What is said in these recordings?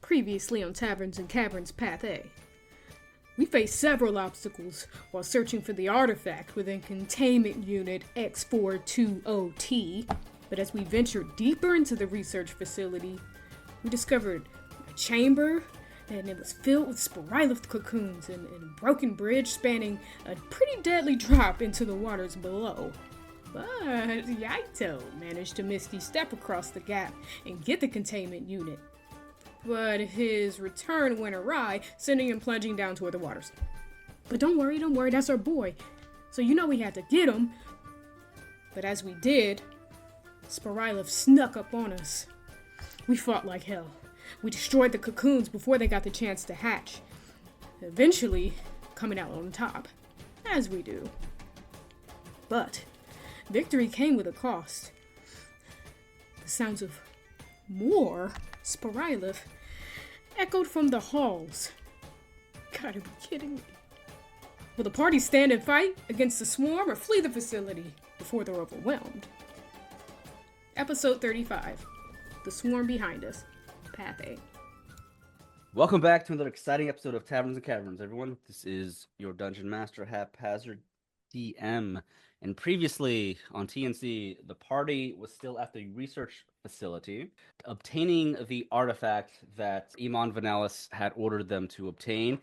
Previously on Taverns and Caverns Path A. We faced several obstacles while searching for the artifact within Containment Unit X420T, but as we ventured deeper into the research facility, we discovered a chamber, and it was filled with Spiraelith cocoons and a broken bridge spanning a pretty deadly drop into the waters below. But Yaito managed to misty step across the gap and get the containment unit. But his return went awry, sending him plunging down toward the waters. But don't worry, that's our boy. So you know we had to get him. But as we did, Spiraelith snuck up on us. We fought like hell. We destroyed the cocoons before they got the chance to hatch. Eventually, coming out on top, as we do. But victory came with a cost. The sounds of more Spiraelith echoed from the halls. Gotta be kidding me. Will the party stand and fight against the swarm or flee the facility before they're overwhelmed? Episode 35. The Swarm Behind Us. Path A. Welcome back to another exciting episode of Taverns and Caverns, everyone. This is your Dungeon Master, HaphazardDM. And previously on TNC, the party was still at the research facility, obtaining the artifact that Iman Vanellis had ordered them to obtain.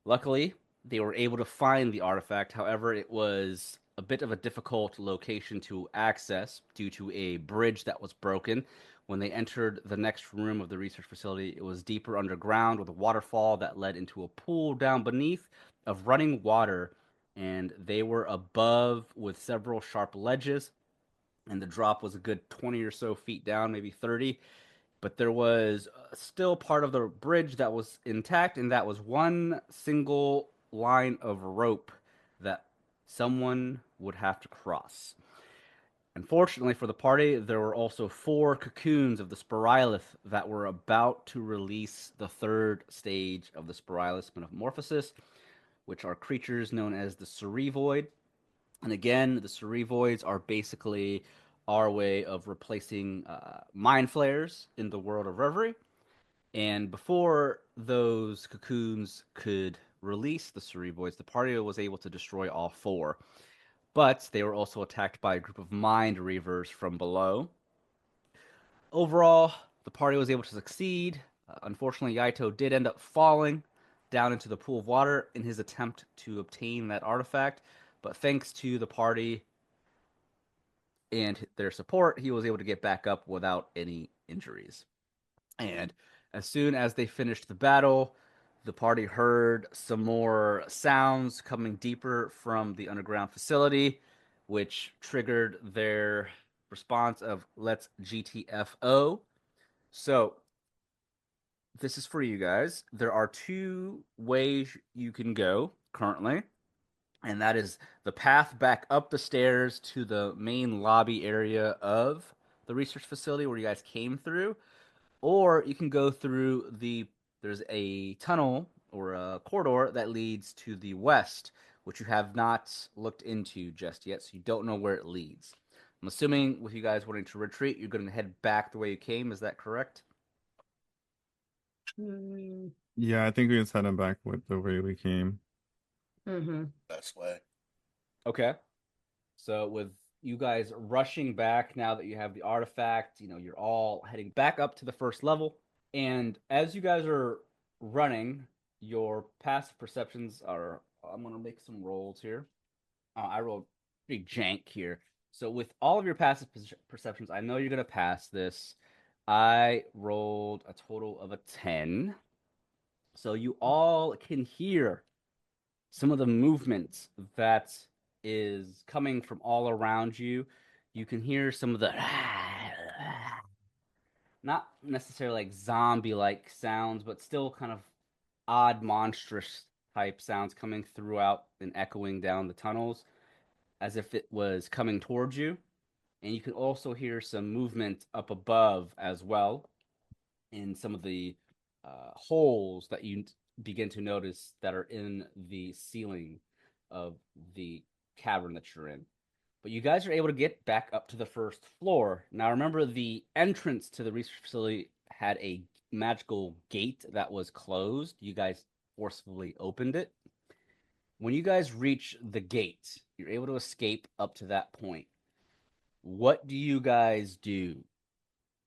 Luckily, they were able to find the artifact. However, it was a bit of a difficult location to access due to a bridge that was broken. When they entered the next room of the research facility, it was deeper underground with a waterfall that led into a pool down beneath of running water, and they were above with several sharp ledges, and the drop was a good 20 or so feet down, maybe 30, but there was still part of the bridge that was intact, and that was one single line of rope that someone would have to cross. Unfortunately for the party, there were also 4 cocoons of the Spiraelith that were about to release the third stage of the Spiraelith metamorphosis, which are creatures known as the Cerevoid. And again, the Cerevoids are basically our way of replacing mind flayers in the world of Reverie. And before those cocoons could release the Cerevoids, the party was able to destroy all 4. But they were also attacked by a group of mind Reavers from below. Overall, the party was able to succeed. Unfortunately, Yaito did end up falling down into the pool of water in his attempt to obtain that artifact. But thanks to the party and their support, he was able to get back up without any injuries. And as soon as they finished the battle, the party heard some more sounds coming deeper from the underground facility, which triggered their response of let's GTFO. So this is for you guys. There are 2 ways you can go currently, and that is the path back up the stairs to the main lobby area of the research facility where you guys came through, or you can go through there's a tunnel or a corridor that leads to the west, which you have not looked into just yet, so you don't know where it leads. I'm assuming with you guys wanting to retreat, you're going to head back the way you came. Is that correct? Yeah, I think we just heading back with the way we came. Best way. Okay. So with you guys rushing back now that you have the artifact, you're all heading back up to the first level. And as you guys are running, your passive perceptions are... I'm going to make some rolls here. I rolled pretty jank here. So with all of your passive perceptions, I know you're going to pass this. I rolled a total of a 10. So you all can hear some of the movement that is coming from all around you. You can hear some of the... not necessarily like zombie-like sounds, but still kind of odd, monstrous type sounds coming throughout and echoing down the tunnels as if it was coming towards you. And you can also hear some movement up above as well in some of the holes that you begin to notice that are in the ceiling of the cavern that you're in. But you guys are able to get back up to the first floor. Now remember, the entrance to the research facility had a magical gate that was closed. You guys forcefully opened it. When you guys reach the gate, you're able to escape up to that point. What do you guys do?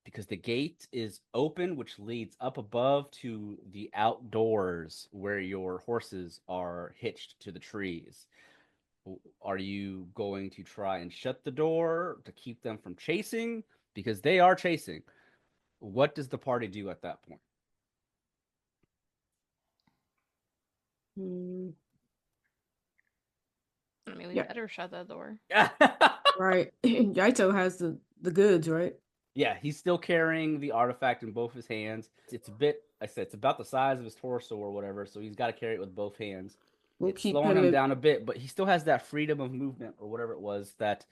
Because the gate is open, which leads up above to the outdoors where your horses are hitched to the trees. Are you going to try and shut the door to keep them from chasing? Because they are chasing. What does the party do at that point? I mean, we Yeah. better shut that door. Right. Yaito has the goods, right? Yeah, he's still carrying the artifact in both his hands. It's a bit, I said, it's about the size of his torso or whatever, so he's got to carry it with both hands. We'll It's keep slowing him him in, down a bit, but he still has that freedom of movement or whatever it was that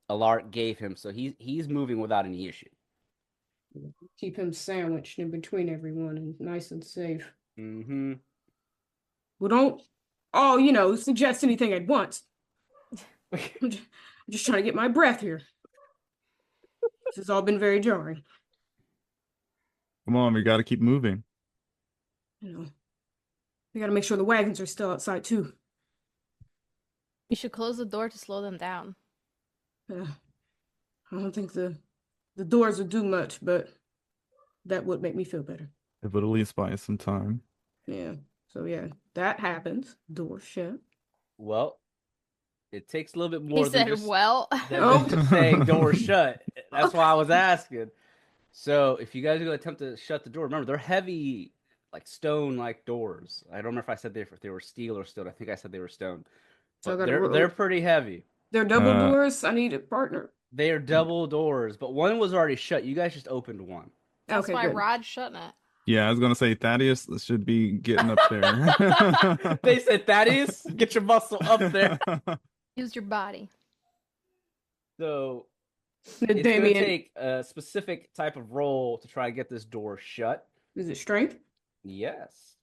Alaric gave him, so he's moving without any issue. keep him sandwiched in between everyone and nice and safe. Mm-hmm. Well, don't all, suggest anything at once. I'm just trying to get my breath here. This has all been very jarring. Come on, we got to keep moving. We gotta make sure the wagons are still outside too. You should close the door to slow them down. I don't think the doors would do much, but that would make me feel better. It would at least buy us some time. Yeah. So yeah, that happens. Door shut. Well, it takes a little bit more He than said, just, well. than just saying door shut. That's why I was asking. So if you guys are going to attempt to shut the door, remember, they're heavy, like stone-like doors. I don't remember if I said if they were steel or stone. I think I said they were stone. So I But gotta they're pretty heavy. They're double doors. I need a partner. They are double doors, but one was already shut. You guys just opened one. That's Okay, why good. Rod's shutting it. Yeah, I was gonna say Thaddeus should be getting up there. They said, Thaddeus, get your muscle up there. Use your body. So The it's going to Damien, take a specific type of roll to try and get this door shut. is it strength? Yes.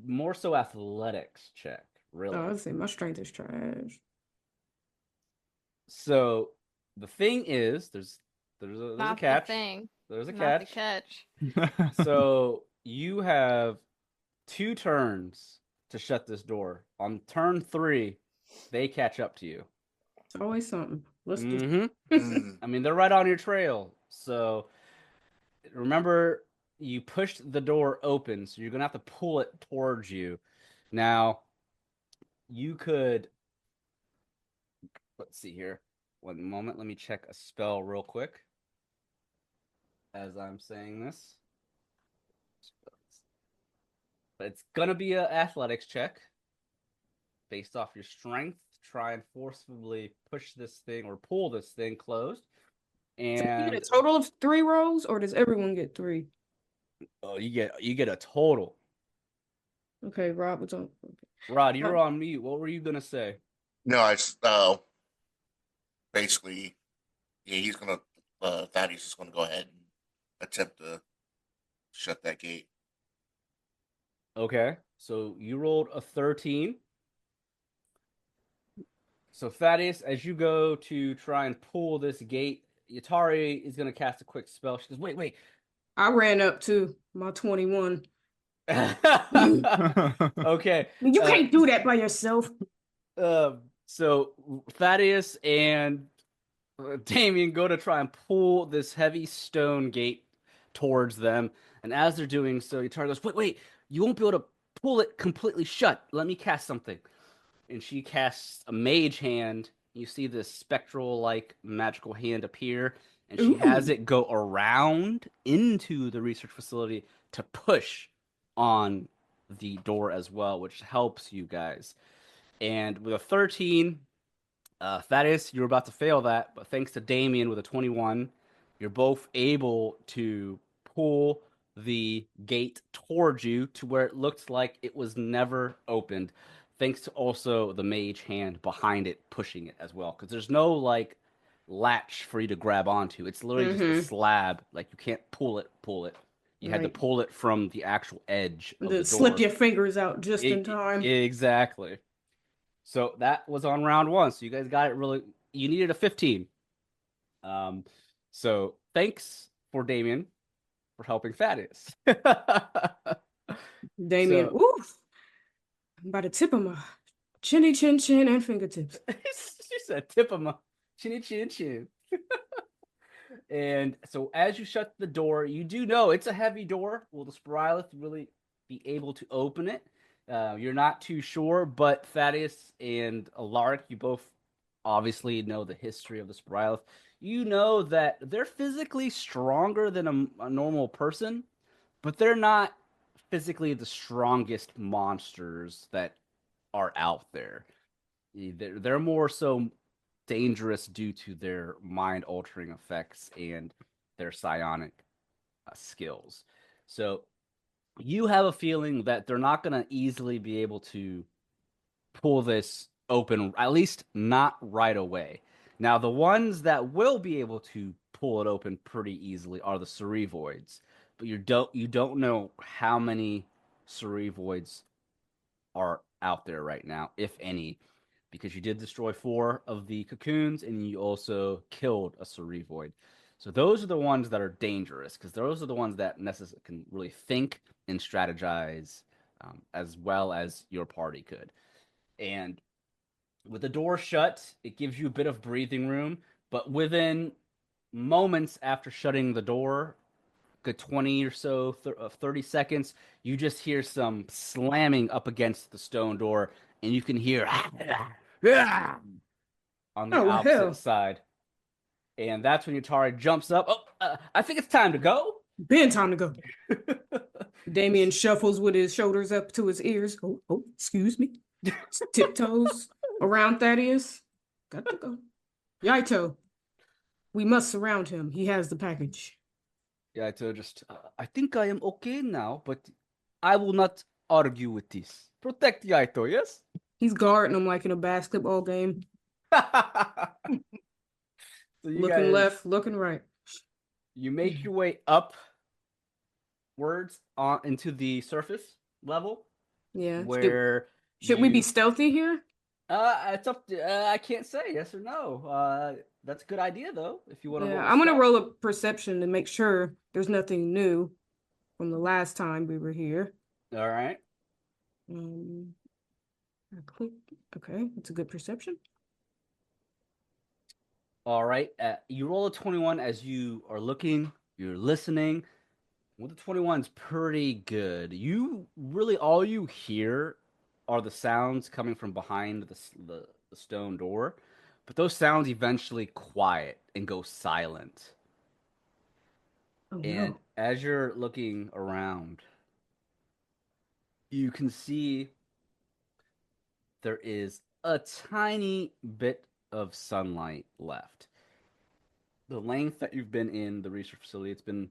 More so athletics check, really. Oh, I'd say my strength is trash. So the thing is, there's a Not catch. the thing. There's a Not the catch. catch. So you have 2 turns to shut this door. On turn 3, they catch up to you. It's always something. Let's just Mm-hmm. I mean, they're right on your trail. So remember, you pushed the door open, so you're gonna have to pull it towards you. Now, you could. Let's see here. One moment. Let me check a spell real quick. As I'm saying this, but it's gonna be an athletics check based off your strength. Try and forcefully push this thing or pull this thing closed. So you And get a total of 3 rolls, or does everyone get 3? oh, you get a total. Okay, Rob, what's on? Okay. Rod, you're on mute. What were you gonna say? No, I just basically, yeah, he's gonna Thaddeus is gonna go ahead and attempt to shut that gate. Okay, so you rolled a 13. So Thaddeus, as you go to try and pull this gate, Yatari is gonna cast a quick spell. She goes, wait. I ran up to my 21. Okay. You can't do that by yourself. So Thaddeus and Damien go to try and pull this heavy stone gate towards them, and as they're doing so, Yatari goes, wait, you won't be able to pull it completely shut. Let me cast something. And she casts a mage hand. You see this spectral-like magical hand appear, and she has it go around into the research facility to push on the door as well, which helps you guys. And with a 13, Thaddeus, you're about to fail that, but thanks to Damien with a 21, you're both able to pull the gate towards you to where it looked like it was never opened. Thanks to also the mage hand behind it pushing it as well, because there's no like latch for you to grab onto. It's literally just a slab. Like you can't pull it. You had to pull it from the actual edge of the door. Slip your fingers out just in time. Exactly. So that was on round 1. So you guys got it really. You needed a 15. So thanks for Damien for helping Thaddeus. Damien, So- oof. I'm about to tip him a chinny chin chin and fingertips. She said, "Tip him, chinny chin chin." And so, as you shut the door, you do know it's a heavy door. Will the Spiraelith really be able to open it? You're not too sure, but Thaddeus and Alaric, you both obviously know the history of the Spiraelith. You know that they're physically stronger than a normal person, but they're not physically the strongest monsters that are out there. They're more so dangerous due to their mind altering effects and their psionic skills. So you have a feeling that they're not going to easily be able to pull this open, at least not right away. Now, the ones that will be able to pull it open pretty easily are the Cerevoids, but you don't know how many Cerevoids are out there right now, if any, because you did destroy 4 of the Cocoons and you also killed a Cerevoid. So those are the ones that are dangerous, because those are the ones that can really think and strategize as well as your party could. And with the door shut, it gives you a bit of breathing room, but within moments after shutting the door, good 20 or so, 30 seconds, you just hear some slamming up against the stone door, and you can hear on the Oh, opposite hell. side. And that's when Yutari jumps up. Oh, I think it's time to go. Been time to go. Damien shuffles with his shoulders up to his ears. Oh, excuse me. Tiptoes around Thaddeus. Got to go. Yaito, we must surround him. He has the package. Yaito just, I think I am okay now, but I will not argue with this. Protect Yaito, yes? He's guarding him like in a basketball game. So you Looking guys, left, looking right. you make your way upwards into the surface level, Yeah. where Should we be stealthy here? it's up to, I can't say yes or no. That's a good idea though. If you want to, Yeah, I'm gonna roll a perception to make sure there's nothing new from the last time we were here. All right. I click. Okay, it's a good perception. All right. You roll a 21 as you are looking. You're listening. Well, the 21's pretty good. You really all you hear are the sounds coming from behind the stone door, but those sounds eventually quiet and go silent. Oh And no. as you're looking around, you can see there is a tiny bit of sunlight left. The length that you've been in the research facility, it's been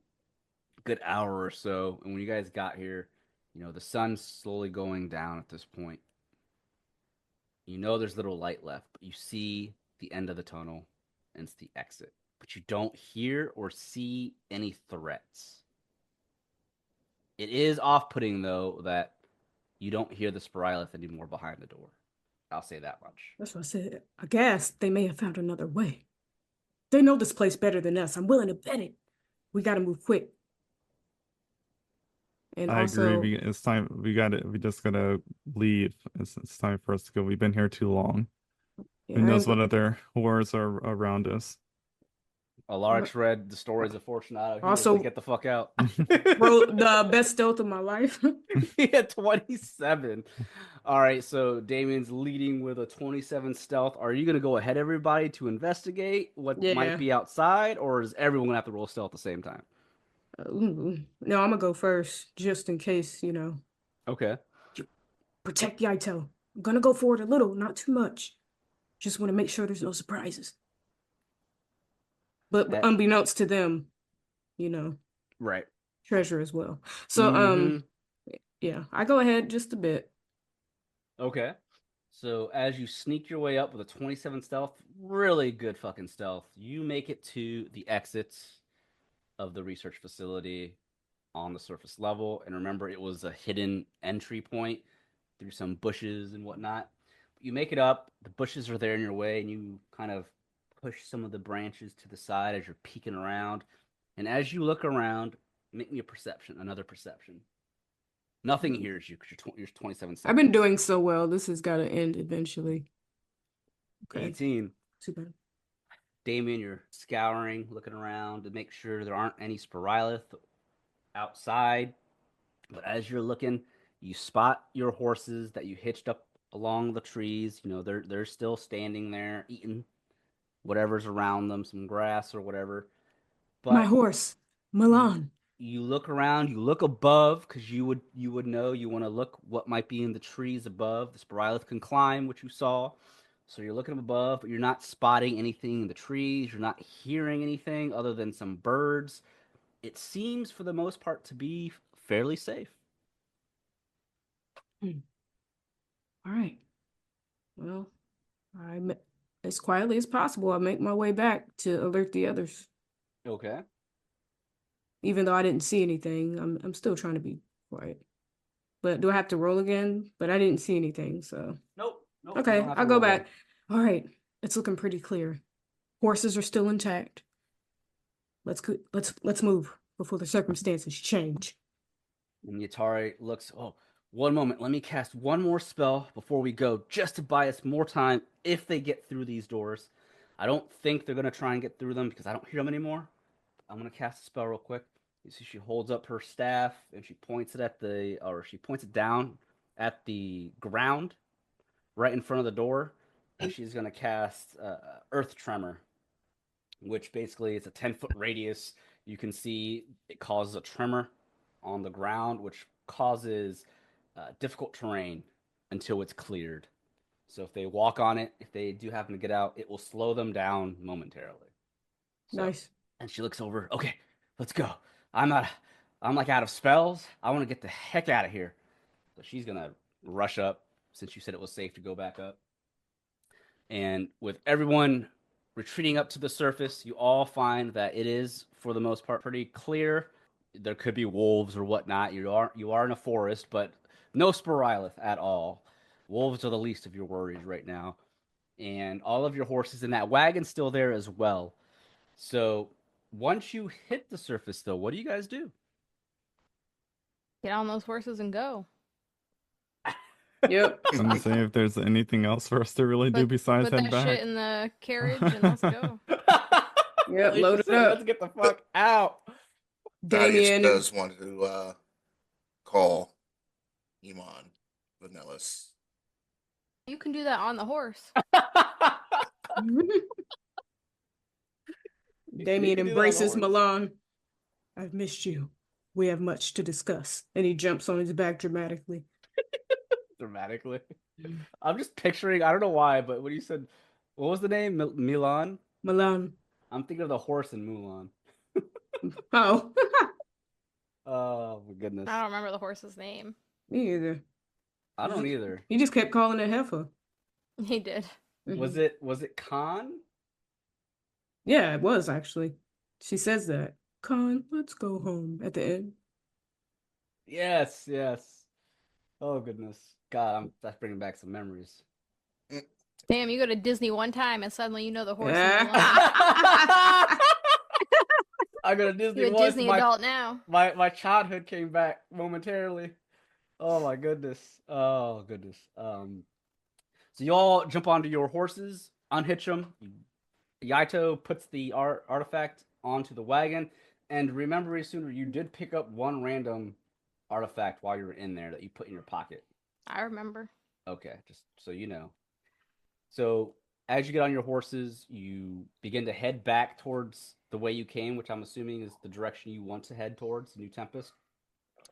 a good hour or so. And when you guys got here, the sun's slowly going down at this point. You know there's little light left, but you see the end of the tunnel, and it's the exit. But you don't hear or see any threats. It is off-putting, though, that you don't hear the Spiraelith anymore behind the door. I'll say that much. That's what I said. I guess they may have found another way. They know this place better than us. I'm willing to bet it. We gotta move quick. And I also, agree. It's time. We got it. We just gotta leave. It's time for us to go. We've been here too long. yeah, Who knows what other horrors are around us? Alaric's read the stories of Fortunato. He Also- was like, get the fuck out. bro, the best stealth of my life. He had 27. All right, so Damien's leading with a 27 stealth. Are you going to go ahead everybody to investigate what Yeah. might be outside, or is everyone going to have to roll stealth at the same time? No, I'm gonna go first, just in case, Okay. protect Yaito. I'm gonna go forward a little, not too much. Just want to make sure there's no surprises. But That- unbeknownst to them, Right. treasure as well. So, Mhm. yeah, I go ahead just a bit. Okay. So as you sneak your way up with a 27 stealth, really good fucking stealth, you make it to the exits of the research facility on the surface level. And remember, it was a hidden entry point through some bushes and whatnot. You make it up, the bushes are there in your way, and you kind of push some of the branches to the side as you're peeking around. And as you look around, Make me a perception, another perception. Nothing hears you because you're 27 seconds. I've been doing so well. This has got to end eventually. Okay. 18. Too bad. Damien, you're scouring, looking around to make sure there aren't any Spiraelith outside. But as you're looking, you spot your horses that you hitched up along the trees. You know, they're still standing there eating whatever's around them, some grass or whatever. But My horse, Milan. you look around, you look above, because you would know, you want to look what might be in the trees above. The Spiraelith can climb, which you saw. So you're looking above, but you're not spotting anything in the trees. You're not hearing anything other than some birds. It seems, for the most part, to be fairly safe. All right. Well, as quietly as possible, I make my way back to alert the others. Okay. Even though I didn't see anything, I'm still trying to be quiet. But do I have to roll again? But I didn't see anything, so. Nope. You Okay, don't have to I'll go roll back. again. All right, it's looking pretty clear. Horses are still intact. Let's move before the circumstances change. And Yatari looks, oh, one moment. Let me cast one more spell before we go, just to buy us more time if they get through these doors. I don't think they're going to try and get through them because I don't hear them anymore. I'm going to cast a spell real quick. You see she holds up her staff and she points it down at the ground right in front of the door. And she's going to cast Earth Tremor, which basically is a 10-foot radius. You can see it causes a tremor on the ground, which causes difficult terrain until it's cleared. So if they walk on it, if they do happen to get out, it will slow them down momentarily. So, Nice. and she looks over. Okay, let's go. I'm like out of spells. I want to get the heck out of here. So she's gonna rush up since you said it was safe to go back up. And with everyone retreating up to the surface, you all find that it is, for the most part, pretty clear. There could be wolves or whatnot. You are in a forest, but no Spiraelith at all. Wolves are the least of your worries right now. And all of your horses in that wagon still there as well. So once you hit the surface, though, what do you guys do? Get on those horses and go. Yep. I'm gonna say if there's anything else for us to really do besides Put head that shit back. in the carriage and let's go. Yep, Alicia load it said, up. Let's get the fuck out. Thaddeus Damien. does want to call Iman Vanellis. You can do that on the horse. Damien can do that on the embraces horse. Milan. I've missed you. We have much to discuss. And he jumps on his back dramatically. Dramatically. I'm just picturing, I don't know why, but when you said, what was the name? Milan? Milan. I'm thinking of the horse in Mulan. Oh. Oh, my goodness. I don't remember the horse's name. Me either. I don't either. He just kept calling it Heifer. He did. Was it Khan? Yeah, it was actually. She says that. Con, let's go home at the end. Yes. Oh, goodness. God, that's bringing back some memories. Damn, you go to Disney one time and suddenly you know the horse. Yeah. I go to Disney You're a once. Disney adult now. My childhood came back momentarily. Oh my goodness. Oh goodness. So you all jump onto your horses, unhitch them. Yaito puts the artifact onto the wagon, and remember, Isundra, you did pick up one random artifact while you were in there that you put in your pocket. I remember. Okay, just so you know. So as you get on your horses, you begin to head back towards the way you came, which I'm assuming is the direction you want to head towards, New Tempest.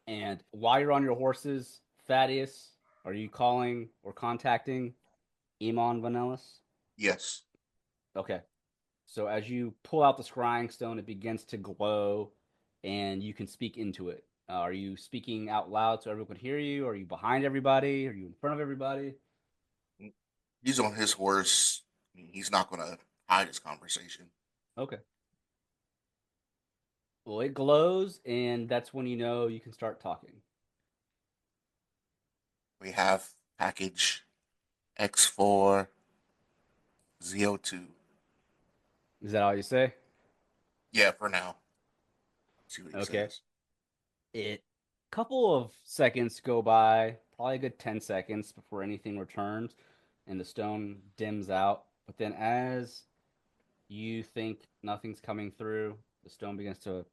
And while you're on your horses, Thaddeus, are you calling or contacting Iman Vanellis? Yes. Okay. So as you pull out the scrying stone, it begins to glow, and you can speak into it. Are you speaking out loud so everyone can hear you? Are you behind everybody? Are you in front of everybody? He's on his horse. He's not going to hide his conversation. Okay. Well, it glows, and that's when you know you can start talking. We have package X4 ZO2. Is that all you say? Yeah, for now. See what he Okay. says. It couple of seconds go by, probably a good 10 seconds before anything returns and the stone dims out. But then as you think nothing's coming through, the stone begins to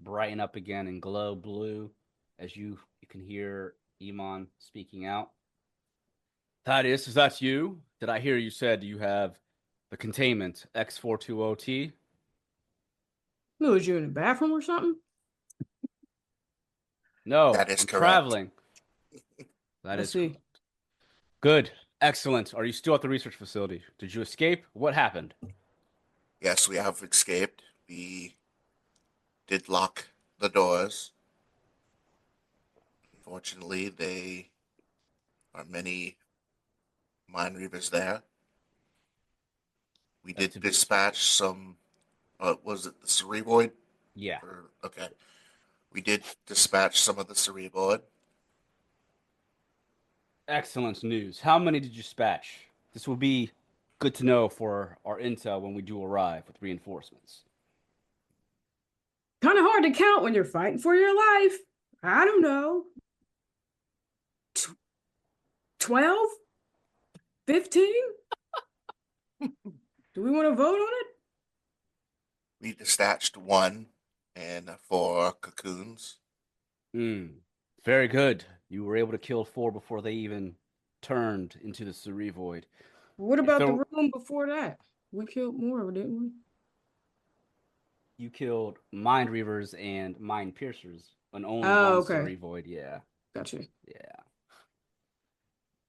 brighten up again and glow blue as you can hear Iman speaking out. Thaddeus, is that you? Did I hear you said you have the containment X420T? No, was you in the bathroom or something? No, That is I'm correct. traveling. That I is see. good. Excellent. Are you still at the research facility? Did you escape? What happened? Yes, we have escaped. We did lock the doors. Unfortunately, there are many mind reavers there. We did dispatch some. Was it the cerevoid? Yeah. Okay. We did dispatch some of the cerevoid. Excellent news. How many did you dispatch? This will be good to know for our intel when we do arrive with reinforcements. Kind of hard to count when you're fighting for your life. I don't know. 12? 15? Do we want to vote on it? We dispatched one, and 4 cocoons. Very good. You were able to kill 4 before they even turned into the cerevoid. What about the room before that? We killed more, didn't we? You killed mind reavers and mind piercers, and only one cerevoid. Yeah. Gotcha. Yeah.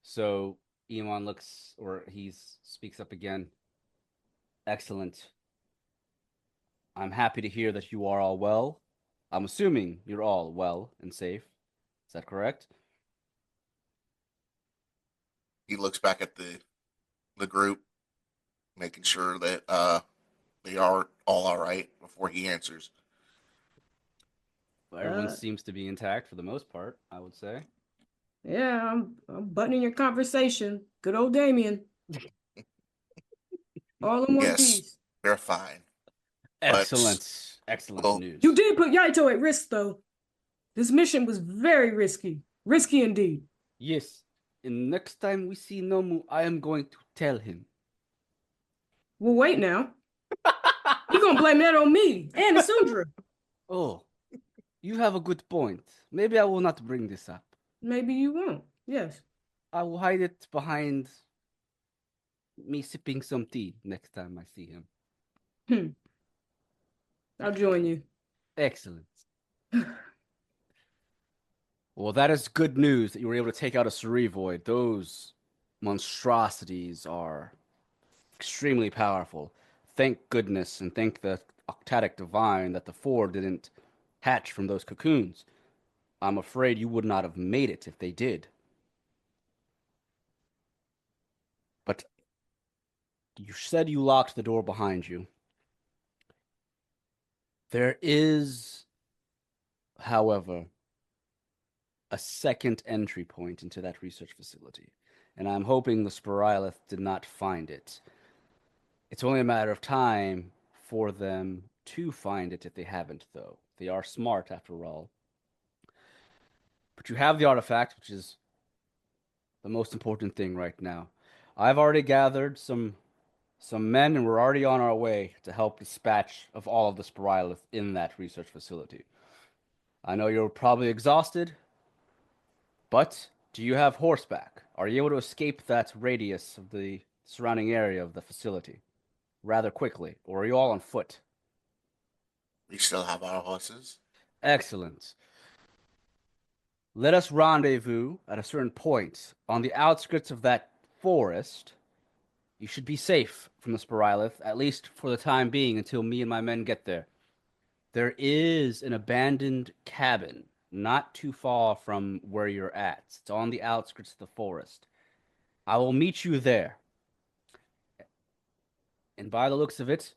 So Iman looks, or he speaks up again. Excellent. I'm happy to hear that you are all well. I'm assuming you're all well and safe. Is that correct? He looks back at the group, making sure that they are all right before he answers. Well, everyone seems to be intact for the most part, I would say. Yeah, I'm buttoning your conversation. Good old Damien. All in one piece. They're fine. Excellent. Excellent news. You did put Yaito at risk, though. This mission was very risky. Risky indeed. Yes. And next time we see Nomu, I am going to tell him. Well, wait now. You're going to blame that on me and Isundra. Oh, you have a good point. Maybe I will not bring this up. Maybe you won't. Yes. I will hide it behind me sipping some tea next time I see him. I'll join you. Excellent. Well, that is good news that you were able to take out a cerevoid. Those monstrosities are extremely powerful. Thank goodness and thank the Octatic Divine that the 4 didn't hatch from those cocoons. I'm afraid you would not have made it if they did. But you said you locked the door behind you. There is, however, a second entry point into that research facility, and I'm hoping the Spiraelith did not find it. It's only a matter of time for them to find it if they haven't, though. They are smart, after all. But you have the artifact, which is the most important thing right now. I've already gathered some men, and we're already on our way to help dispatch of all of the Spiraelith in that research facility. I know you're probably exhausted, but do you have horseback? Are you able to escape that radius of the surrounding area of the facility rather quickly, or are you all on foot? We still have our horses. Excellent. Let us rendezvous at a certain point on the outskirts of that forest. You should be safe from the Spiraelith, at least for the time being, until me and my men get there. There is an abandoned cabin not too far from where you're at. It's on the outskirts of the forest. I will meet you there. And by the looks of it,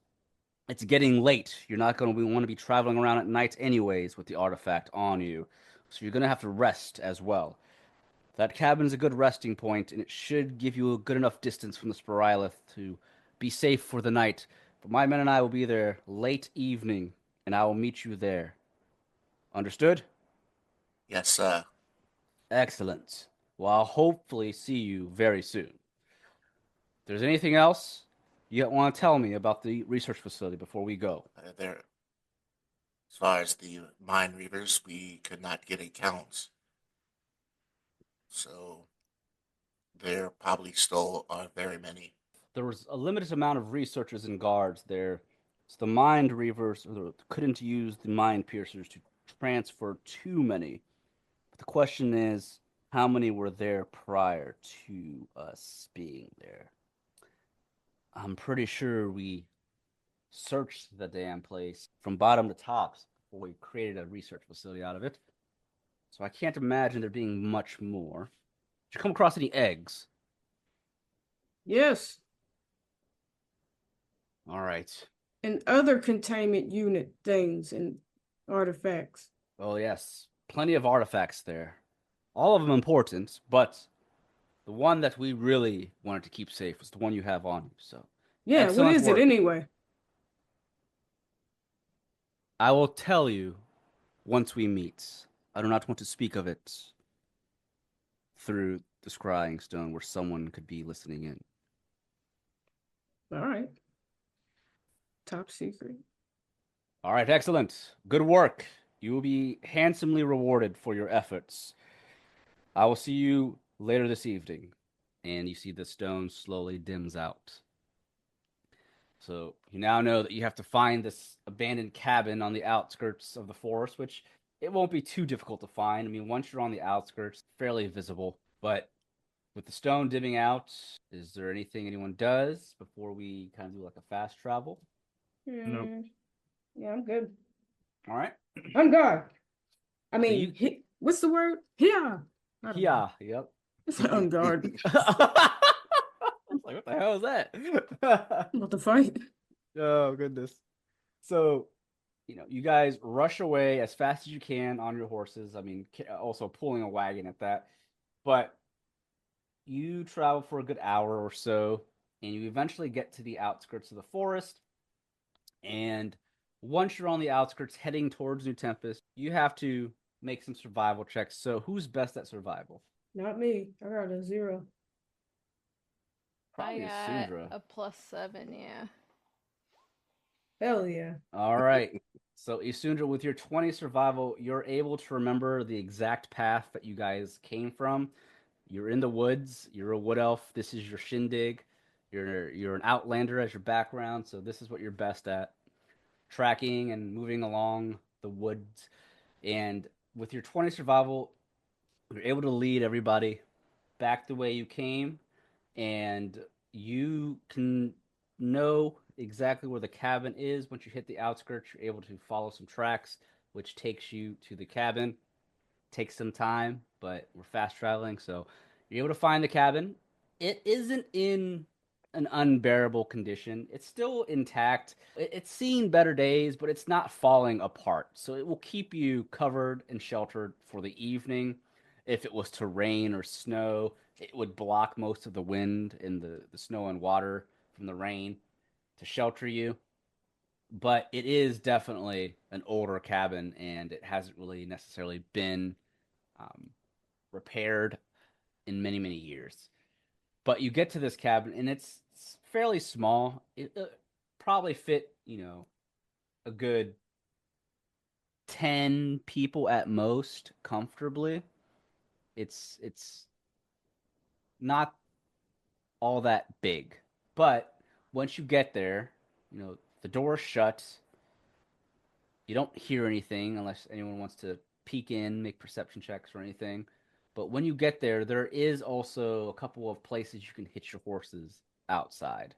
it's getting late. You're not going to want to be traveling around at night anyways with the artifact on you. So you're going to have to rest as well. That cabin's a good resting point, and it should give you a good enough distance from the Spiraelith to be safe for the night. But my men and I will be there late evening, and I will meet you there. Understood? Yes, Excellent. Well, I'll hopefully see you very soon. If there's anything else you want to tell me about the research facility before we go? there. As far as the mind readers, we could not get accounts, so there probably still are very many. There was a limited amount of researchers and guards there, so the mind reavers couldn't use the mind piercers to transfer too many. But the question is, how many were there prior to us being there? I'm pretty sure we searched the damn place from bottom to top before we created a research facility out of it. So I can't imagine there being much more. Did you come across any eggs? Yes, All right. and other containment unit things and artifacts. Oh, yes. Plenty of artifacts there. All of them important, but the one that we really wanted to keep safe was the one you have on you. So, Yeah, excellent what is work. it anyway? I will tell you once we meet. I do not want to speak of it through the scrying stone where someone could be listening in. All right. Top secret. All right, excellent. Good work. You will be handsomely rewarded for your efforts. I will see you later this evening. And you see the stone slowly dims out. So you now know that you have to find this abandoned cabin on the outskirts of the forest, which it won't be too difficult to find. I mean, once you're on the outskirts, fairly visible. But with the stone dimming out, is there anything anyone does before we kind of do like a fast travel? Nope. Yeah, I'm good. All right. On guard. I So mean, what's the word? Yeah. Yeah, yep. It's on guard. I was like, what the hell is that? About to fight. Oh, goodness. So, you guys rush away as fast as you can on your horses. I mean, also pulling a wagon at that. But you travel for a good hour or so, and you eventually get to the outskirts of the forest. And once you're on the outskirts heading towards New Tempest, you have to make some survival checks. So, who's best at survival? Not me. I got a 0. Probably I got Isundra. a +7, yeah. Hell yeah. All right. So, Isundra, with your 20 survival, you're able to remember the exact path that you guys came from. You're in the woods. You're a wood elf. This is your shindig. You're an outlander as your background, so this is what you're best at. Tracking and moving along the woods. And with your 20 survival, you're able to lead everybody back the way you came, and you can know exactly where the cabin is. Once you hit the outskirts, you're able to follow some tracks, which takes you to the cabin. Takes some time, but we're fast traveling, so you're able to find the cabin. It isn't in an unbearable condition. It's still intact. It's seen better days, but it's not falling apart. So it will keep you covered and sheltered for the evening. If it was to rain or snow, it would block most of the wind and the snow and water from the rain to shelter you. But it is definitely an older cabin, and it hasn't really necessarily been repaired in many, many years. But you get to this cabin, and it's fairly small. It probably fit, a good 10 people at most comfortably. It's not all that big. But once you get there, the door's shut. You don't hear anything unless anyone wants to peek in, make perception checks or anything. But when you get there, there is also a couple of places you can hitch your horses outside.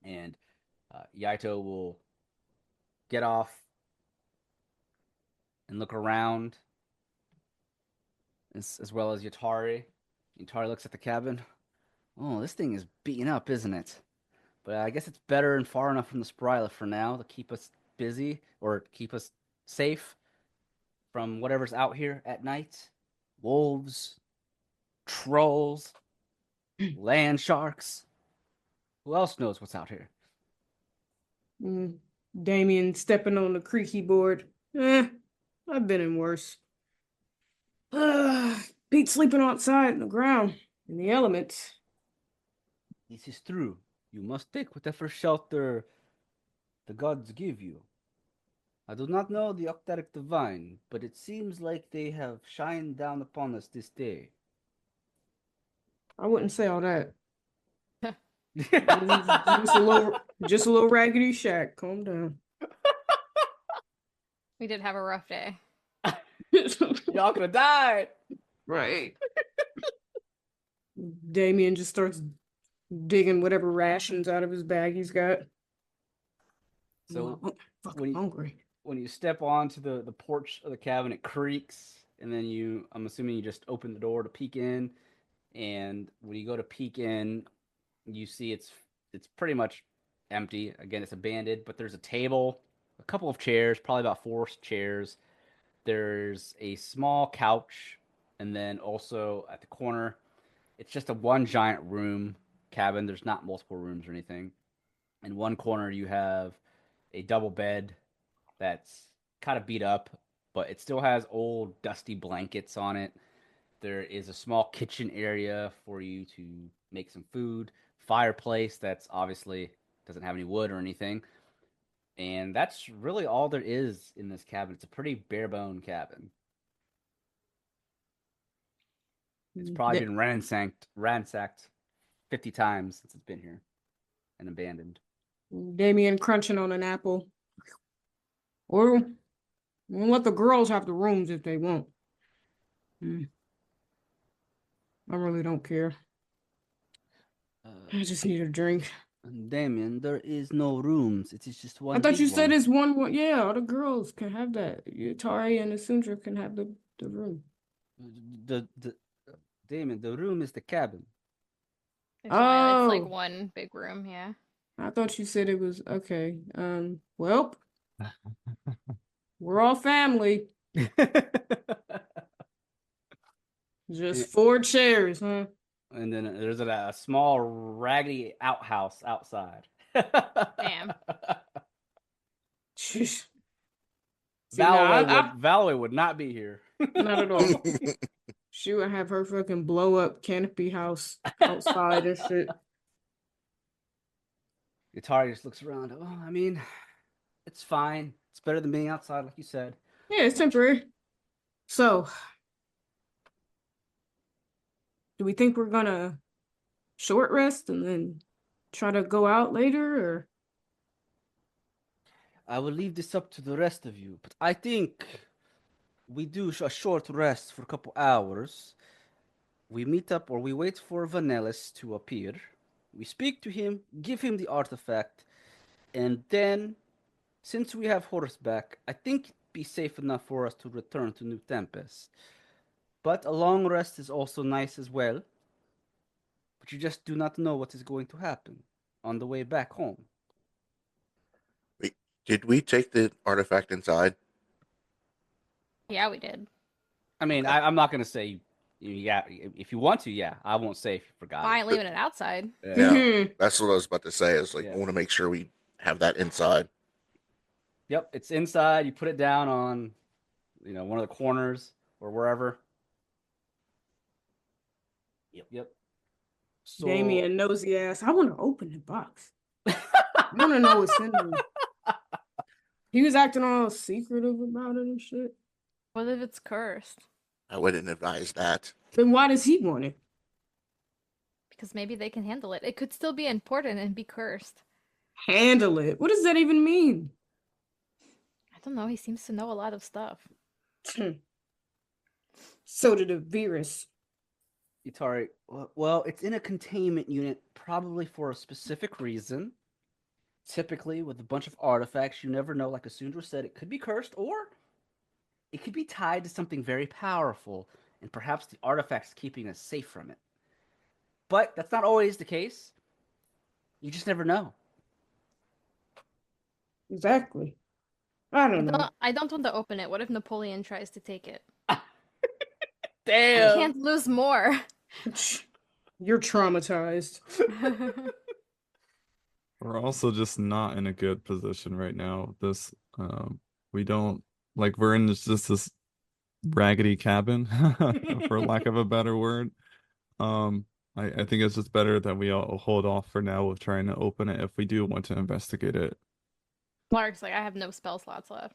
And Yaito will get off and look around, as well as Yatari. Yatari looks at the cabin. Oh, this thing is beaten up, isn't it? But I guess it's better and far enough from the Spiraelith for now to keep us busy or keep us safe from whatever's out here at night. Wolves, trolls, land sharks. Who else knows what's out here? Damien stepping on the creaky board. I've been in worse. Beat sleeping outside in the ground, in the elements. This is true. You must take whatever shelter the gods give you. I do not know the Octaric Divine, but it seems like they have shined down upon us this day. I wouldn't say all that. Just a little raggedy shack. Calm down. We did have a rough day. Y'all could have died. Right. Damien just starts digging whatever rations out of his bag he's got. So I'm fucking when you- hungry. When you step onto the porch of the cabin, it creaks, and then I'm assuming you just open the door to peek in, and when you go to peek in, you see it's pretty much empty. Again, it's abandoned, but there's a table, a couple of chairs, probably about 4 chairs. There's a small couch, and then also at the corner, it's just a one giant room cabin. There's not multiple rooms or anything. In one corner, you have a double bed that's kind of beat up, but it still has old dusty blankets on it. There is a small kitchen area for you to make some food, fireplace that's obviously doesn't have any wood or anything. And that's really all there is in this cabin. It's a pretty bare bone cabin. It's probably been ransacked 50 times since it's been here and abandoned. Damien crunching on an apple. Or we'll let the girls have the rooms if they want. I really don't care. I just need a drink. Damien, there is no rooms. It is just one. I thought big you said one. it's one. Yeah, all the girls can have that. Tari and Isundra can have the room. The Damien, the room is the cabin. It's like Oh. one big room, yeah. I thought you said it was okay. Well, we're all family. Just 4 chairs, huh? And then there's a small raggedy outhouse outside. Damn. Sheesh. See, Valerie would not be here. not at all. She would have her fucking blow up canopy house outside and shit. Atari just looks around. Oh, I mean, it's fine. It's better than being outside, like you said. Yeah, it's temporary. So, do we think we're gonna short rest and then try to go out later, or? I will leave this up to the rest of you, but I think we do a short rest for a couple hours. We meet up, or we wait for Vanellis to appear. We speak to him, give him the artifact, and then, since we have Horus back, I think it'd be safe enough for us to return to New Tempest. But a long rest is also nice as well. But you just do not know what is going to happen on the way back home. Wait, did we take the artifact inside? Yeah, we did. I mean, Okay. I'm not going to say, yeah, if you want to, yeah. I won't say if you forgot. I ain't leaving it outside. Yeah. Yeah, that's what I was about to say. Is like, Yeah. I want to make sure we have that inside. Yep, it's inside. You put it down on, one of the corners or wherever. Yep. So, Damien nosy ass. I want to open the box. I want to know what's in there. He was acting all secretive about it and shit. What if it's cursed? I wouldn't advise that. Then why does he want it? Because maybe they can handle it. It could still be important and be cursed. Handle it. What does that even mean? I don't know. He seems to know a lot of stuff. So did the virus. Itari, well, it's in a containment unit, probably for a specific reason. Typically, with a bunch of artifacts, you never know. Like Isundra said, it could be cursed, or it could be tied to something very powerful, and perhaps the artifact's keeping us safe from it. But that's not always the case. You just never know. Exactly. I don't know. I don't want to open it. What if Napoleon tries to take it? Damn. I can't lose more. You're traumatized. We're also just not in a good position right now. We don't, like, we're in this raggedy cabin, for lack of a better word. I think it's just better that we all hold off for now with trying to open it if we do want to investigate it. Lark's like, I have no spell slots left.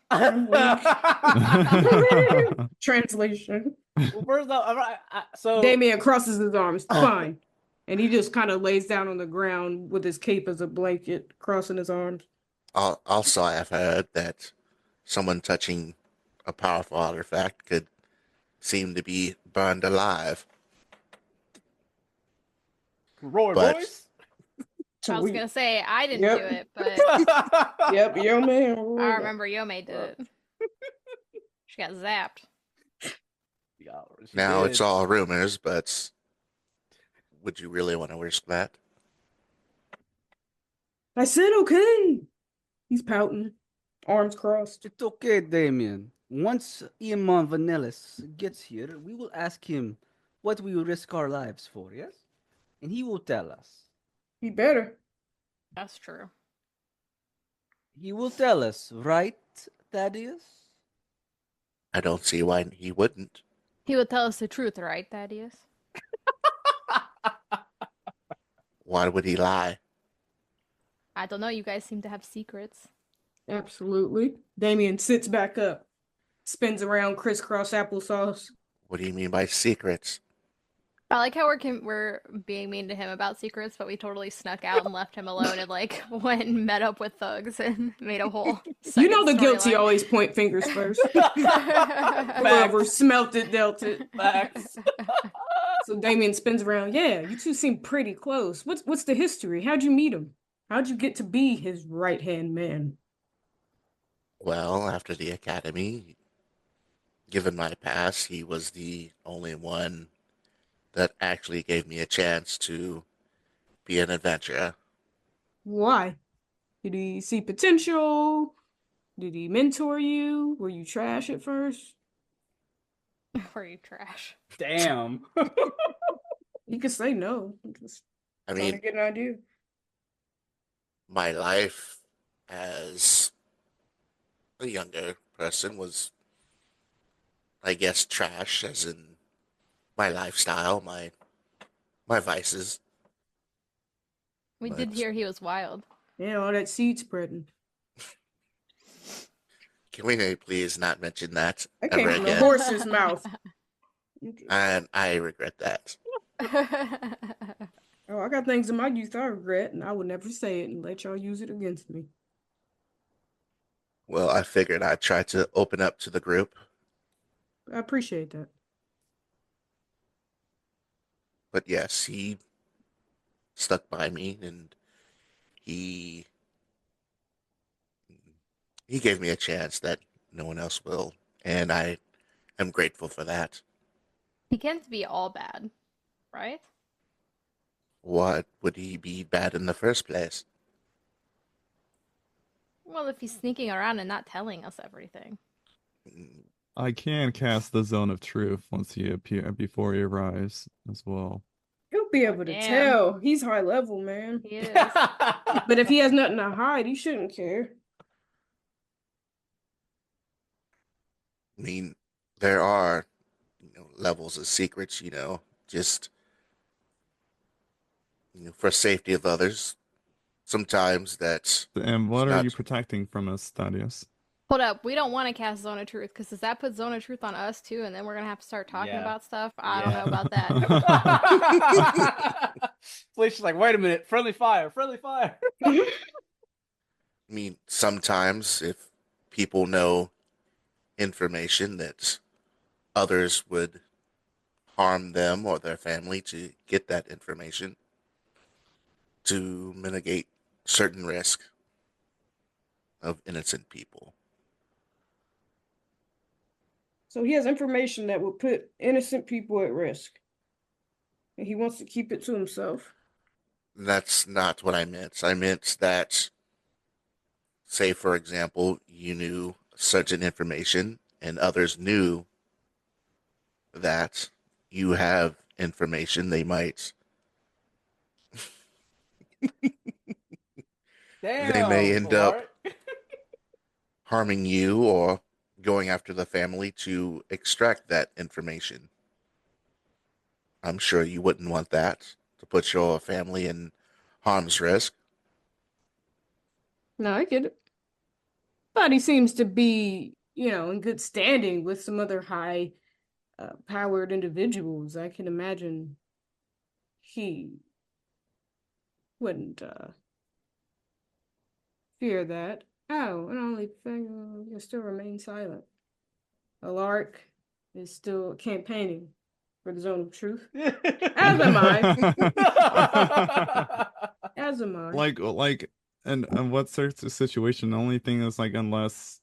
Translation. Well, first off, so Damien crosses his arms. Fine. And he just kind of lays down on the ground with his cape as a blanket, crossing his arms. Also, I've heard that someone touching a powerful artifact could seem to be burned alive. Roy but- boys. I was gonna say I didn't Yep. do it, but Yep, yo man. I remember Yome did it. She got zapped. Yeah, she Now did. it's all rumors, but would you really want to risk that? I said okay. He's pouting, arms crossed. It's okay, Damien. Once Iman Vanellis gets here, we will ask him what we will risk our lives for, yes? And he will tell us. He better. That's true. He will tell us, right, Thaddeus? I don't see why he wouldn't. He would tell us the truth, right, Thaddeus? Why would he lie? I don't know. You guys seem to have secrets. Absolutely. Damien sits back up, spins around crisscross applesauce. What do you mean by secrets? I like how we're being mean to him about secrets, but we totally snuck out and left him alone and like went and met up with thugs and made a whole. You know the second guilty storyline. always point fingers first. Facts. Whoever smelt it, dealt it. Facts. So Damien spins around. Yeah, you two seem pretty close. What's the history? How'd you meet him? How'd you get to be his right-hand man? Well, after the academy, given my past, he was the only one that actually gave me a chance to be an adventurer. Why? Did he see potential? Did he mentor you? Were you trash at first? Were you trash? Damn. He could say no. I'm just I trying to mean, get an idea. my life as a younger person was, I guess, trash, as in my lifestyle, my vices. We did But- hear he was wild. Yeah, all that seed spreading. Can we please not mention that That came ever from the again? horse's mouth. And I regret that. Oh, I got things in my youth I regret, and I would never say it and let y'all use it against me. Well, I figured I'd try to open up to the group, I appreciate that. but yes, he stuck by me, and he gave me a chance that no one else will, and I am grateful for that. He can't be all bad, right? What would he be bad in the first place? Well, if he's sneaking around and not telling us everything. I can cast the Zone of Truth once he appear before he arrives as well. He'll be able to Damn. tell. He's high level, man. He is. But if he has nothing to hide, he shouldn't care. I mean, there are, levels of secrets, just for safety of others. Sometimes that's And what It's are you not- protecting from us, Thaddeus? Hold up, we don't want to cast Zone of Truth, because does that put Zone of Truth on us too, and then we're gonna have to start talking Yeah. about stuff? I don't Yeah. know about that. Felicia's like, wait a minute, friendly fire, friendly fire. I mean, sometimes if people know information that others would harm them or their family to get that information to mitigate certain risk of innocent people. So he has information that would put innocent people at risk. And he wants to keep it to himself. That's not what I meant. I meant that, say, for example, you knew certain information and others knew that you have information they might Damn. may end up- Alaric. harming you or going after the family to extract that information. I'm sure you wouldn't want that to put your family in harm's risk. No, I get it. But he seems to be, in good standing with some other high powered individuals. I can imagine he wouldn't fear that. Oh, and only thing, you still remain silent. Alaric is still campaigning for the Zone of Truth. As am I. As am I. Like, and what sort of situation? The only thing is like, unless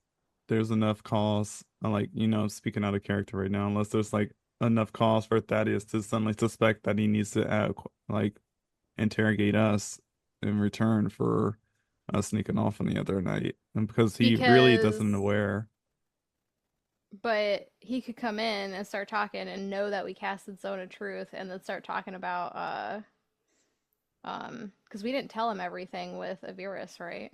there's enough cause, like, I'm speaking out of character right now, unless there's like enough cause for Thaddeus to suddenly suspect that he needs to like interrogate us in return for us sneaking off on the other night, and because he really doesn't aware. But he could come in and start talking and know that we casted Zone of Truth, and then start talking about because we didn't tell him everything with Reavers, right?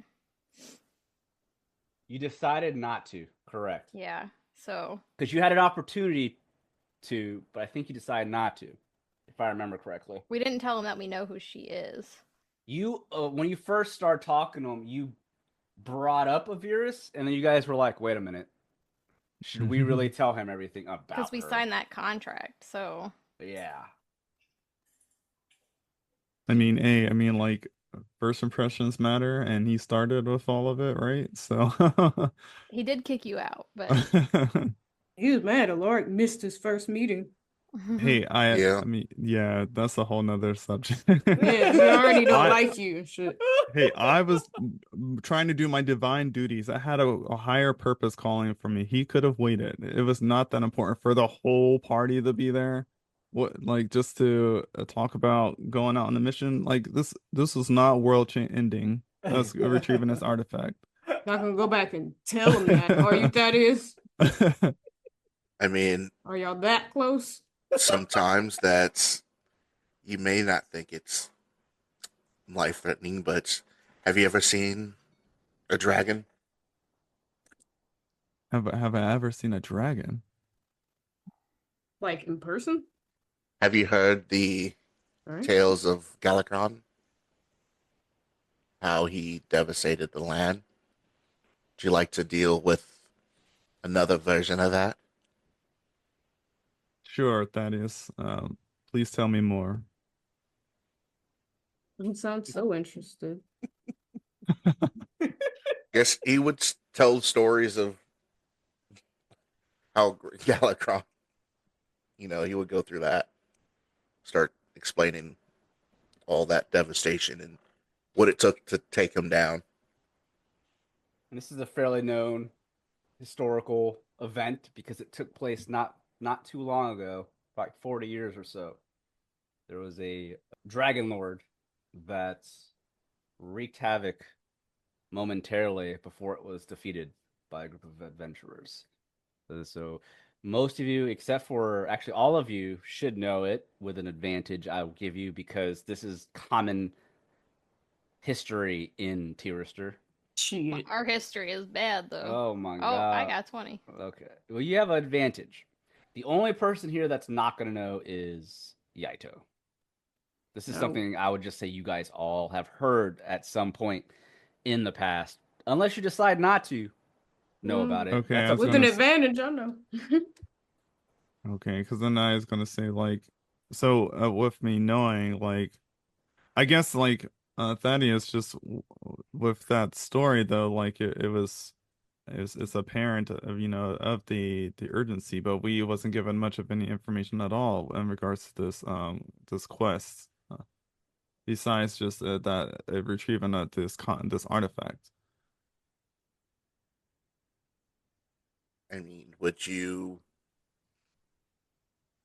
You decided not to, correct? Yeah. So because you had an opportunity to, but I think you decided not to, if I remember correctly. We didn't tell him that we know who she is. You, when you first started talking to him, you brought up Reavers, and then you guys were like, "Wait a minute, should we really tell him everything about her?" Because we signed that contract, so yeah. I mean, like, first impressions matter, and he started with all of it, right? So he did kick you out, but He was mad Alaric missed his first meeting. hey, Yeah. I mean, yeah, that's a whole nother subject. Yeah, he already don't like you and shit. Hey, I was trying to do my divine duties. I had a higher purpose calling for me. He could have waited. It was not that important for the whole party to be there. What, like, just to talk about going out on the mission? Like, this was not ending. Us retrieving this artifact. Not gonna go back and tell him that. Are you Thaddeus? I mean, Are y'all that close? sometimes that's, you may not think it's life-threatening, but have you ever seen a dragon? Have I ever seen a dragon? Like in person? Have you heard the Right. tales of Galakron? How he devastated the land? Would you like to deal with another version of that? Sure, Thaddeus. Please tell me more. Doesn't sound so interested. Guess he would tell stories of how Galakron, he would go through that, start explaining all that devastation and what it took to take him down. And this is a fairly known historical event because it took place not too long ago, like 40 years or so. There was a dragon lord that wreaked havoc momentarily before it was defeated by a group of adventurers. So most of you, except for actually all of you, should know it with an advantage I will give you because this is common history in T-Rister. Shit. our history is bad though. Oh my Oh, god. I got 20. Okay. Well, you have an advantage. The only person here that's not going to know is Yaito. This is something I would just say you guys all have heard at some point in the past, unless you decide not to know about it. Okay, That's With an advantage, I know. Okay, because then I was gonna say, like, so with me knowing, like, I guess, like, Thaddeus, just with that story though, like, it's apparent of, of the urgency, but we wasn't given much of any information at all in regards to this quest, besides just that retrieving this artifact. I mean, would you?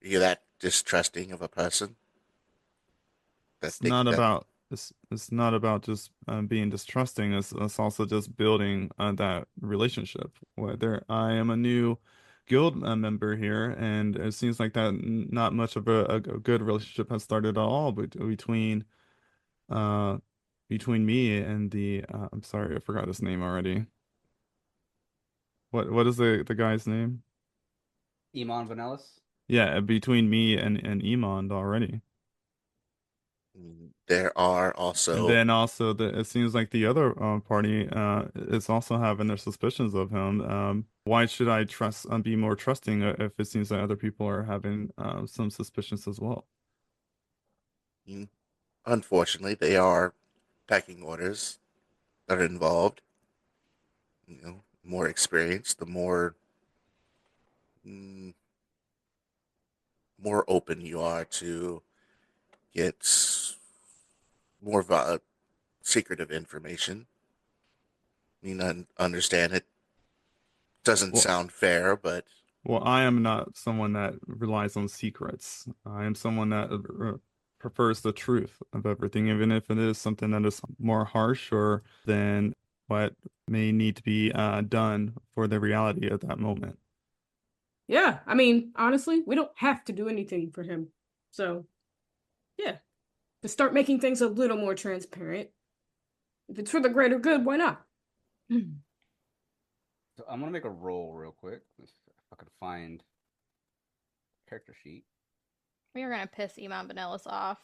Are you that distrusting of a person? It's not about it's not about just being distrusting. It's also just building that relationship. Whether I am a new guild member here, and it seems like that not much of a good relationship has started at all uh between me and the I'm sorry, I forgot his name already. What is the guy's name? Iman Vanellis. Yeah, between me and Iman already. There are And also then also it seems like the other party is also having their suspicions of him. Why should I trust be more trusting if it seems like other people are having some suspicions as well? unfortunately they are pecking orders that are involved. More experience, the mm, more open you are to get more secretive information. Understand it doesn't Well, sound fair, but well, I am not someone that relies on secrets. I am someone that prefers the truth of everything, even if it is something that is more harsh or than what may need to be done for the reality of that moment. Yeah, I mean, honestly, we don't have to do anything for him. So, yeah, to start making things a little more transparent. If it's for the greater good, why not? So I'm gonna make a roll real quick if I can find character sheet. We are gonna piss Iman Vanellis off.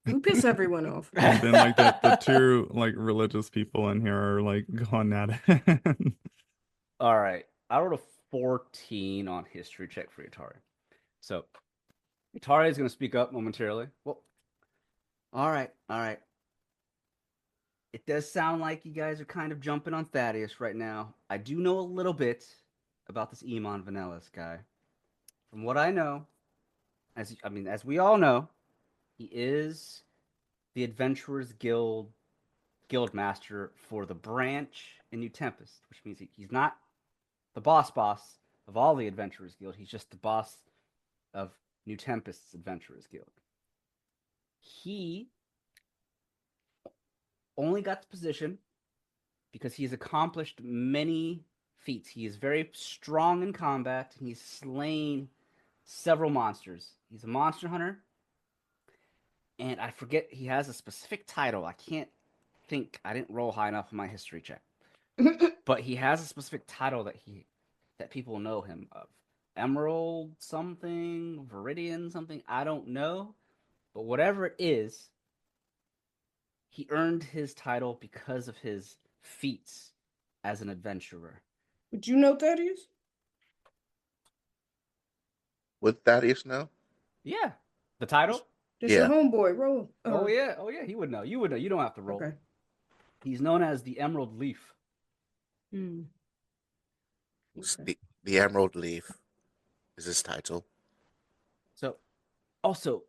We piss everyone off. And then like the two like religious people in here are like going at it. All right, I rolled a 14 on history check for Itari. So Itari is gonna speak up momentarily. Well, all right. It does sound like you guys are kind of jumping on Thaddeus right now. I do know a little bit about this Iman Vanellis guy. From what I know, as we all know, he is the Adventurers Guild Master for the branch in New Tempest, which means he's not the boss of all the Adventurers Guild. He's just the boss of New Tempest's Adventurers Guild. He only got the position because he's accomplished many feats. He is very strong in combat. He's slain several monsters. He's a monster hunter. And I forget, he has a specific title. I can't think. I didn't roll high enough in my history check. But he has a specific title that people know him of. Emerald something, Viridian something, I don't know. But whatever it is, he earned his title because of his feats as an adventurer. Would you know Thaddeus? would Thaddeus know? Yeah. The title? That's Yeah. your homeboy, roll. Oh yeah, he would know. You would know. You don't have to roll. Okay. He's known as the Emerald Leaf. Hmm. The Emerald Leaf is his title. So, also,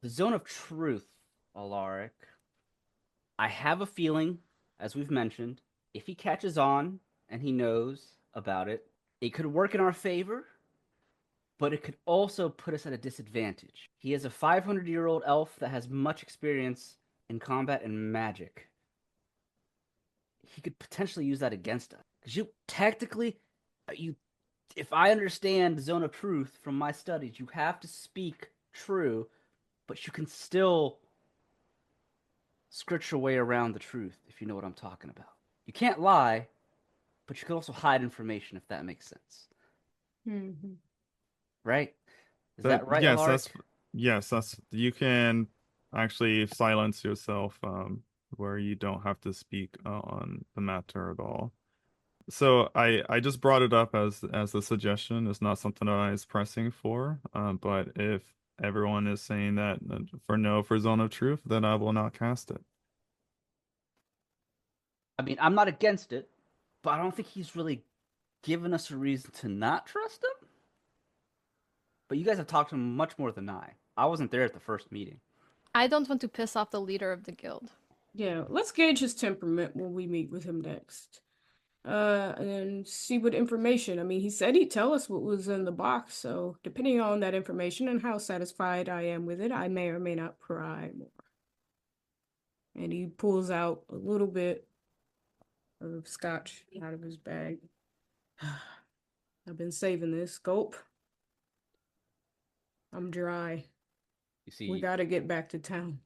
the Zone of Truth, Alaric. I have a feeling, as we've mentioned, if he catches on and he knows about it, it could work in our favor, but it could also put us at a disadvantage. He is a 500-year-old elf that has much experience in combat and magic. He could potentially use that against us. Because if I understand the Zone of Truth from my studies, you have to speak true, but you can still scritch your way around the truth, if you know what I'm talking about. You can't lie, but you can also hide information, if that makes sense. Mm-hmm. Right? Is that right, Alaric? That's you can actually silence yourself where you don't have to speak on the matter at all. So I just brought it up as a suggestion. It's not something that I was pressing for. But if everyone is saying that for Zone of Truth, then I will not cast it. I mean, I'm not against it, but I don't think he's really given us a reason to not trust him. But you guys have talked to him much more than I. I wasn't there at the first meeting. I don't want to piss off the leader of the guild. Yeah, let's gauge his temperament when we meet with him next. And see what information. I mean, he said he'd tell us what was in the box, so depending on that information and how satisfied I am with it, I may or may not pry more. And he pulls out a little bit of scotch out of his bag. I've been saving this. Gulp. I'm dry. You see, We gotta get back to town.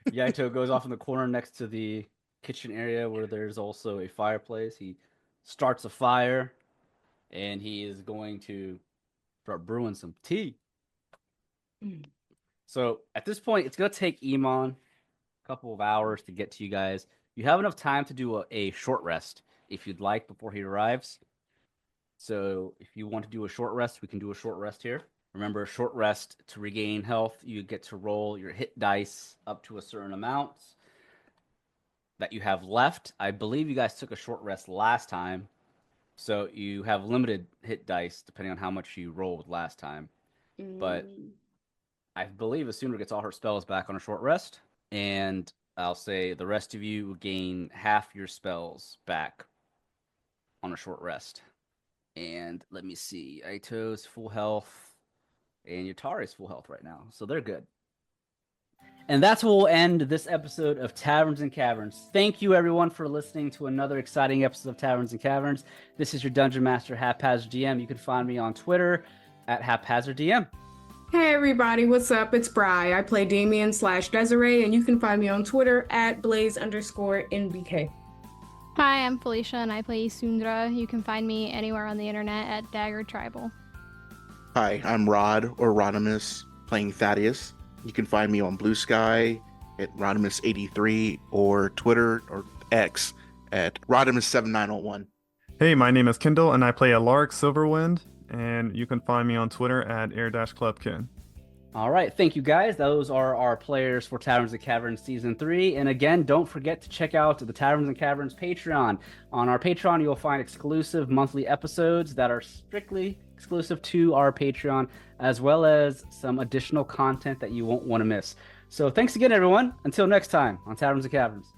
Yaito goes off in the corner next to the kitchen area where there's also a fireplace. He starts a fire, and he is going to start brewing some tea. So at this point, it's going to take Iman a couple of hours to get to you guys. You have enough time to do a short rest if you'd like before he arrives. So if you want to do a short rest, we can do a short rest here. Remember, a short rest to regain health, you get to roll your hit dice up to a certain amount that you have left. I believe you guys took a short rest last time, so you have limited hit dice depending on how much you rolled last time. But I believe Isundra gets all her spells back on a short rest, and I'll say the rest of you will gain half your spells back on a short rest. And let me see, Aito's full health, and Yutari's full health right now, so they're good. And that's where we'll end this episode of Taverns and Caverns. Thank you, everyone, for listening to another exciting episode of Taverns and Caverns. This is your Dungeon Master, HaphazardDM. You can find me on Twitter at HaphazardDM. Hey everybody, what's up? It's Bri. I play Damien / Desiree, and you can find me on Twitter at Blaze_NBK. Hi, I'm Felicia, and I play Isundra. You can find me anywhere on the internet at daggertribal. Hi, I'm Rod or Rodimus, playing Thaddeus. You can find me on Blue Sky at Rodimus83 or Twitter or X at Rodimus7901. Hey, my name is Kendall, and I play Alaric Silverwind, and you can find me on Twitter at AirDashClubKen. All right, thank you guys. Those are our players for Taverns and Caverns Season 3. And again, don't forget to check out the Taverns and Caverns Patreon. On our Patreon, you'll find exclusive monthly episodes that are strictly exclusive to our Patreon, as well as some additional content that you won't want to miss. So thanks again, everyone. Until next time on Taverns and Caverns.